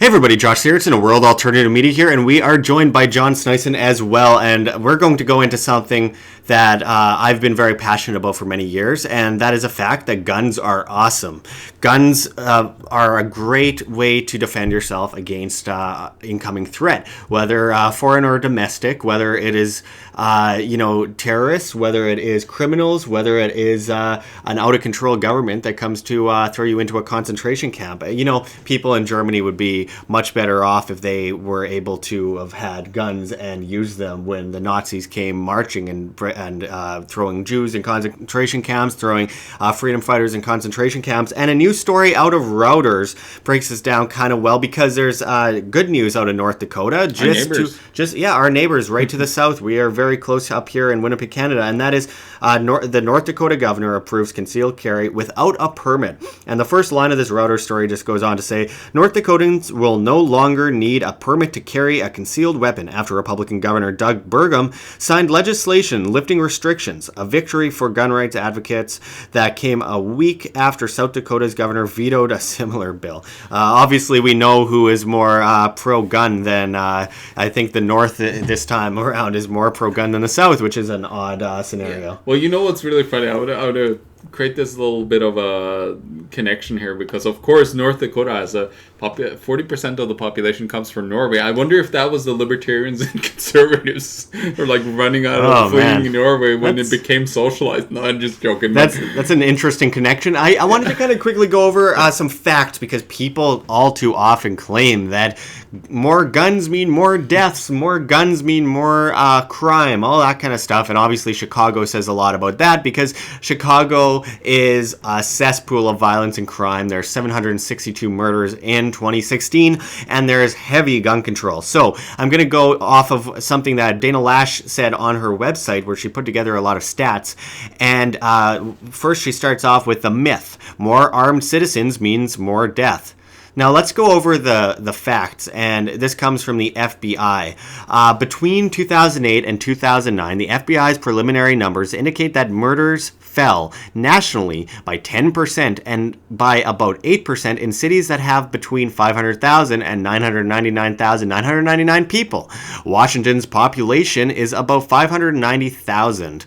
Hey everybody, Josh Sigurdson, a World Alternative Media here, and we are joined by John Sneisen as well, and we're going to go into something that I've been very passionate about for many years, and that is a fact that guns are awesome. Guns are a great way to defend yourself against incoming threat, whether foreign or domestic, whether it is terrorists, whether it is criminals, whether it is an out-of-control government that comes to throw you into a concentration camp. People in Germany would be much better off if they were able to have had guns and used them when the Nazis came marching and throwing Jews in concentration camps, throwing freedom fighters in concentration camps. And a new story out of Reuters breaks this down kind of well, because there's good news out of North Dakota. Our neighbors right to the south. We are very close up here in Winnipeg, Canada, and that is the North Dakota governor approves concealed carry without a permit. And the first line of this Reuters story just goes on to say, North Dakotans will no longer need a permit to carry a concealed weapon after Republican Governor Doug Burgum signed legislation lifting restrictions, a victory for gun rights advocates that came a week after South Dakota's governor vetoed a similar bill. Obviously, we know who is more pro-gun than I think the North this time around is more pro-gun than the South, which is an odd scenario. Yeah. Well, you know what's really funny? I would create this little bit of a connection here, because of course North Dakota has 40% of the population comes from Norway. I wonder if that was the libertarians and conservatives were like running out of fleeing Norway when it became socialized. No, I'm just joking. That's an interesting connection. I wanted to kind of quickly go over some facts, because people all too often claim that more guns mean more deaths, more guns mean more crime, all that kind of stuff. And obviously Chicago says a lot about that, because Chicago is a cesspool of violence and crime. There are 762 murders in 2016, and there is heavy gun control. So I'm going to go off of something that Dana Lash said on her website, where she put together a lot of stats. And first she starts off with the myth: more armed citizens means more death. Now, let's go over the facts, and this comes from the FBI. Between 2008 and 2009, the FBI's preliminary numbers indicate that murders fell nationally by 10% and by about 8% in cities that have between 500,000 and 999,999 people. Washington's population is about 590,000.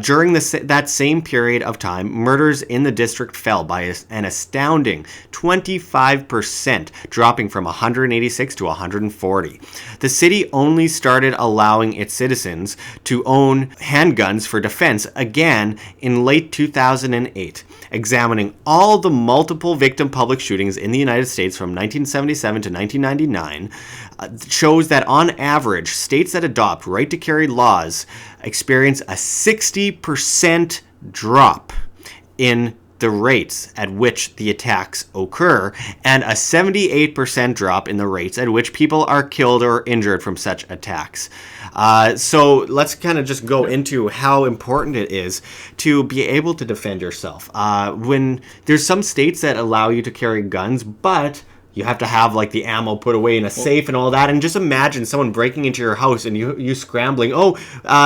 During that same period of time, murders in the district fell by an astounding 25%, dropping from 186 to 140. The city only started allowing its citizens to own handguns for defense again in late 2008. Examining all the multiple victim public shootings in the United States from 1977 to 1999 shows that on average, states that adopt right to carry laws experience a 60% drop in the rates at which the attacks occur, and a 78% drop in the rates at which people are killed or injured from such attacks. So let's kind of just go into how important it is to be able to defend yourself. When there's some states that allow you to carry guns, but you have to have like the ammo put away in a safe and all that. And just imagine someone breaking into your house and you scrambling.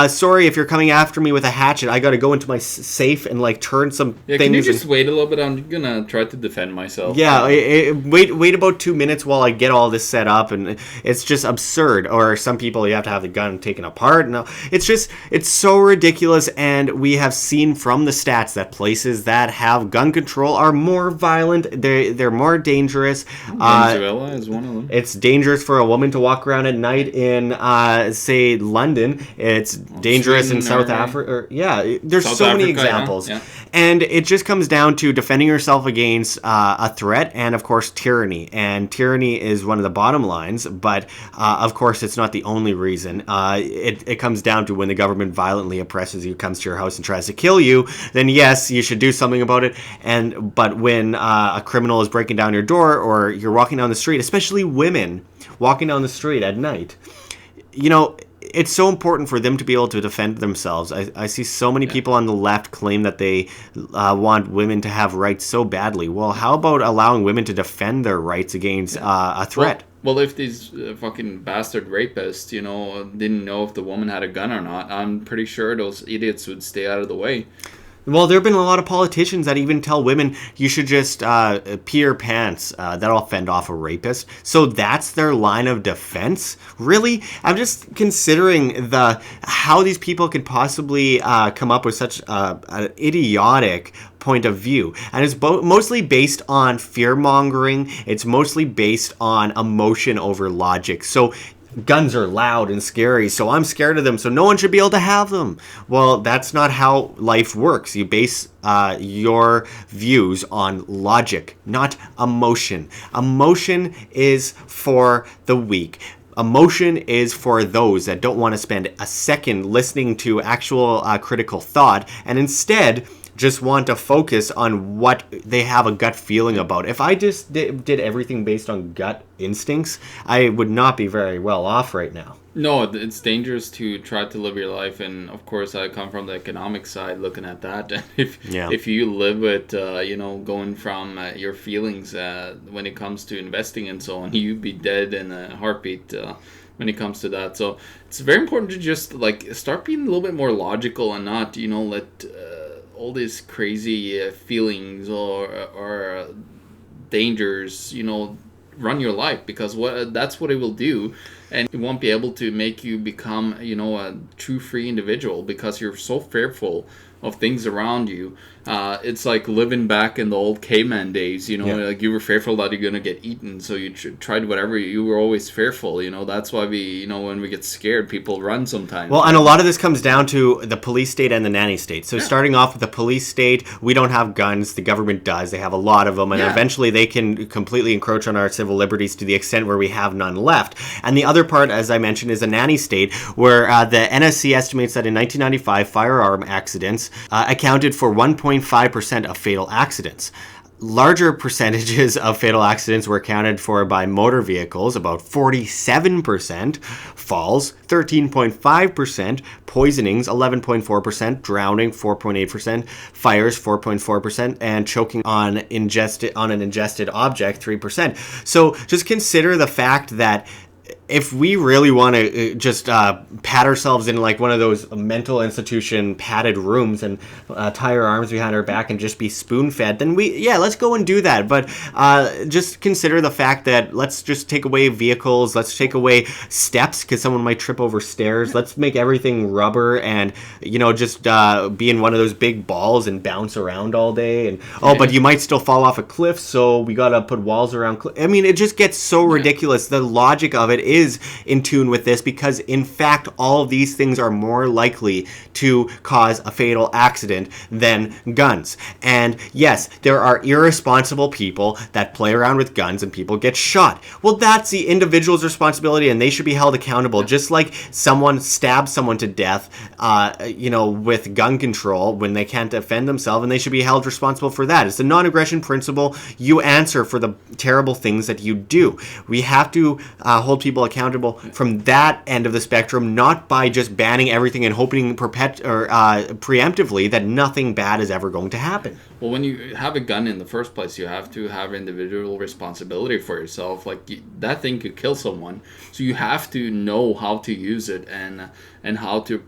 Sorry, if you're coming after me with a hatchet, I got to go into my safe and like turn some things. Can you just wait a little bit? I'm gonna try to defend myself. Yeah, wait about 2 minutes while I get all this set up, and it's just absurd. Or some people, you have to have the gun taken apart. No, it's so ridiculous. And we have seen from the stats that places that have gun control are more violent. They're more dangerous. Venezuela is one of them. It's dangerous for a woman to walk around at night in, say, London. It's dangerous in South Africa. There's so many examples. Yeah. And it just comes down to defending yourself against a threat and, of course, tyranny. And tyranny is one of the bottom lines, but, of course, it's not the only reason. It comes down to when the government violently oppresses you, comes to your house and tries to kill you, then yes, you should do something about it. But when a criminal is breaking down your door, or you're walking down the street, especially women walking down the street at night, it's so important for them to be able to defend themselves. I see so many people on the left claim that they want women to have rights so badly. Well, how about allowing women to defend their rights against a threat? Well, if these fucking bastard rapists, didn't know if the woman had a gun or not, I'm pretty sure those idiots would stay out of the way. Well, there have been a lot of politicians that even tell women you should just pee your pants. That'll fend off a rapist. So that's their line of defense? Really? I'm just considering how these people could possibly come up with such an idiotic point of view. And it's mostly based on fear-mongering. It's mostly based on emotion over logic. So guns are loud and scary, so I'm scared of them, so no one should be able to have them. Well, that's not how life works. You base your views on logic, not emotion. Emotion is for the weak. Emotion is for those that don't want to spend a second listening to actual critical thought and instead just want to focus on what they have a gut feeling about. If I just did everything based on gut instincts, I would not be very well off right now. No, it's dangerous to try to live your life, and of course, I come from the economic side, looking at that. If you live with, going from your feelings when it comes to investing and so on, you'd be dead in a heartbeat. When it comes to that, so it's very important to just start being a little bit more logical and not, let all these crazy feelings or dangers, run your life, because that's what it will do, and it won't be able to make you become, a true free individual because you're so fearful of things around you. It's like living back in the old caveman days, like you were fearful that you're going to get eaten, so you tried whatever. You were always fearful, that's why we, when we get scared, people run sometimes. Well, and a lot of this comes down to the police state and the nanny state. So starting off with the police state, we don't have guns, the government does. They have a lot of them, and eventually they can completely encroach on our civil liberties to the extent where we have none left. And the other part, as I mentioned, is a nanny state, where the NSC estimates that in 1995, firearm accidents accounted for 1.5% of fatal accidents. Larger percentages of fatal accidents were accounted for by motor vehicles, about 47%, falls 13.5%, poisonings 11.4%, drowning 4.8%, fires 4.4%, and choking on an ingested object 3%. So just consider the fact that if we really want to just pat ourselves in like one of those mental institution padded rooms and tie our arms behind our back and just be spoon-fed, then let's go and do that. But just consider the fact that let's just take away vehicles, let's take away steps because someone might trip over stairs. Let's make everything rubber and, just be in one of those big balls and bounce around all day. And but you might still fall off a cliff, so we got to put walls around. I mean, it just gets so ridiculous. The logic of it is in tune with this because, in fact, all of these things are more likely to cause a fatal accident than guns. And yes, there are irresponsible people that play around with guns and people get shot. Well, that's the individual's responsibility and they should be held accountable. Just like someone stabs someone to death, with gun control when they can't defend themselves, and they should be held responsible for that. It's the non-aggression principle. You answer for the terrible things that you do. We have to hold people accountable from that end of the spectrum, not by just banning everything and hoping preemptively that nothing bad is ever going to happen. Well, when you have a gun in the first place, you have to have individual responsibility for yourself. That thing could kill someone, so you have to know how to use it and how to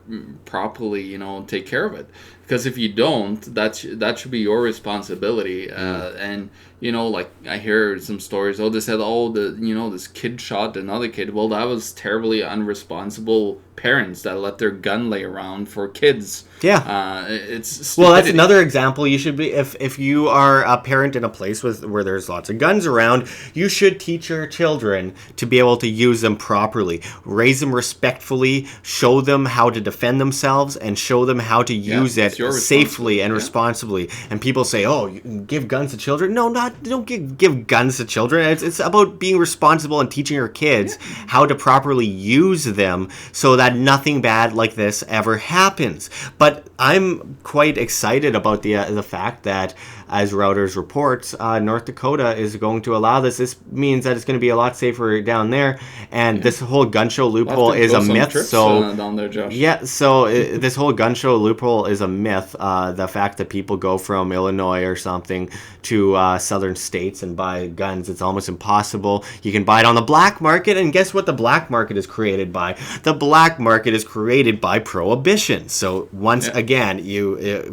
properly, take care of it. Because if you don't, that should be your responsibility. And I hear some stories. They said, this kid shot another kid. Well, that was terribly unresponsible parents that let their gun lay around for kids. Yeah. It's stupidity. Well, that's another example. You should be, if you are a parent in a place where there's lots of guns around, you should teach your children to be able to use them properly. Raise them respectfully, show them how to defend themselves, and show them how to use it safely and responsibly. And people say, "Oh, you can give guns to children." No, don't give guns to children. It's about being responsible and teaching your kids how to properly use them so that nothing bad like this ever happens. But I'm quite excited about the fact that, as Reuters reports, North Dakota is going to allow this. This means that it's going to be a lot safer down there, and this whole gun show loophole is a myth. Down there, Josh. This whole gun show loophole is a myth. The fact that people go from Illinois or something to southern states and buy guns, it's almost impossible. You can buy it on the black market, and guess what the black market is created by? The black market is created by prohibition. So once again, again,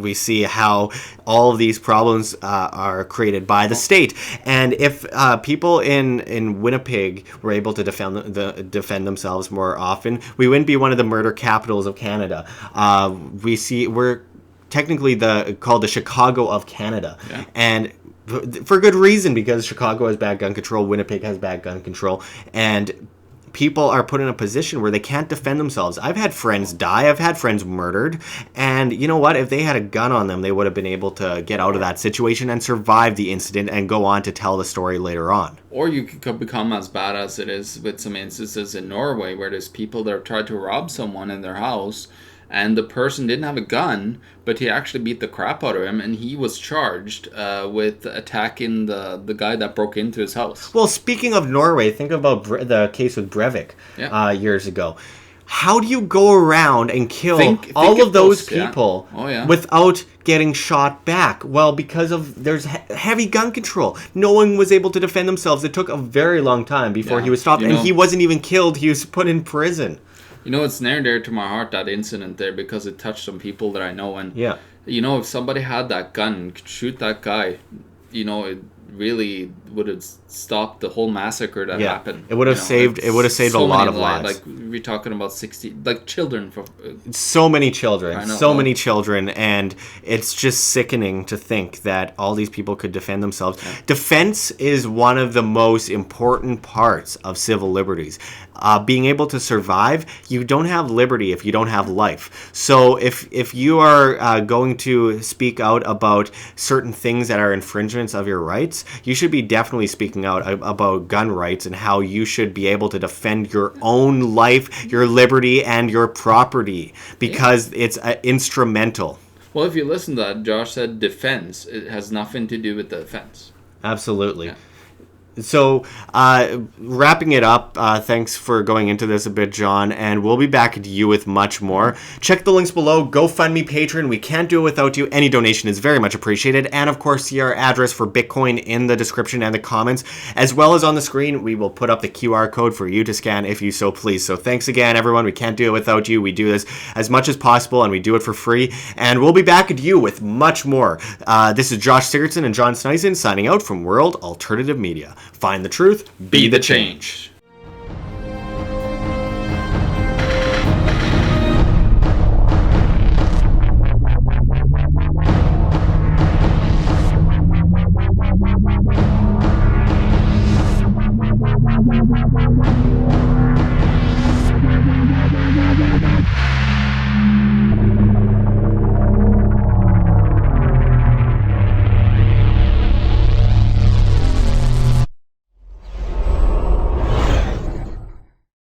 we see how all of these problems are created by the state. And if people in Winnipeg were able to defend themselves more often, we wouldn't be one of the murder capitals of Canada. We're technically called the Chicago of Canada, and for good reason, because Chicago has bad gun control, Winnipeg has bad gun control, and people are put in a position where they can't defend themselves. I've had friends die. I've had friends murdered. And you know what? If they had a gun on them, they would have been able to get out of that situation and survive the incident and go on to tell the story later on. Or you could become as bad as it is with some instances in Norway where there's people that have tried to rob someone in their house, and the person didn't have a gun, but he actually beat the crap out of him, and he was charged with attacking the guy that broke into his house. Well, speaking of Norway, think about the case with Breivik years ago. How do you go around and kill all of those people without getting shot back? Well, because there's heavy gun control. No one was able to defend themselves. It took a very long time before he was stopped, and he wasn't even killed. He was put in prison. You know, it's near and dear to my heart, that incident there, because it touched some people that I know. And, you know, if somebody had that gun and could shoot that guy, you know, it really would have stopped the whole massacre that happened. It would have saved a lot of lives. Like, we're talking about 60, like, children. So many children. Many children. And it's just sickening to think that all these people could defend themselves. Yeah. Defense is one of the most important parts of civil liberties. Being able to survive, you don't have liberty if you don't have life. So if you are going to speak out about certain things that are infringements of your rights, you should be definitely speaking out about gun rights and how you should be able to defend your own life, your liberty, and your property, because it's instrumental. Well, if you listen to that, Josh said defense. It has nothing to do with the offense. Absolutely. Yeah. So, wrapping it up, thanks for going into this a bit, John, and we'll be back to you with much more. Check the links below. GoFundMe, Patreon. We can't do it without you. Any donation is very much appreciated. And, of course, see our address for Bitcoin in the description and the comments, as well as on the screen. We will put up the QR code for you to scan if you so please. So, thanks again, everyone. We can't do it without you. We do this as much as possible, and we do it for free. And we'll be back to you with much more. This is Josh Sigurdson and John Sneisen signing out from World Alternative Media. Find the truth, be the change.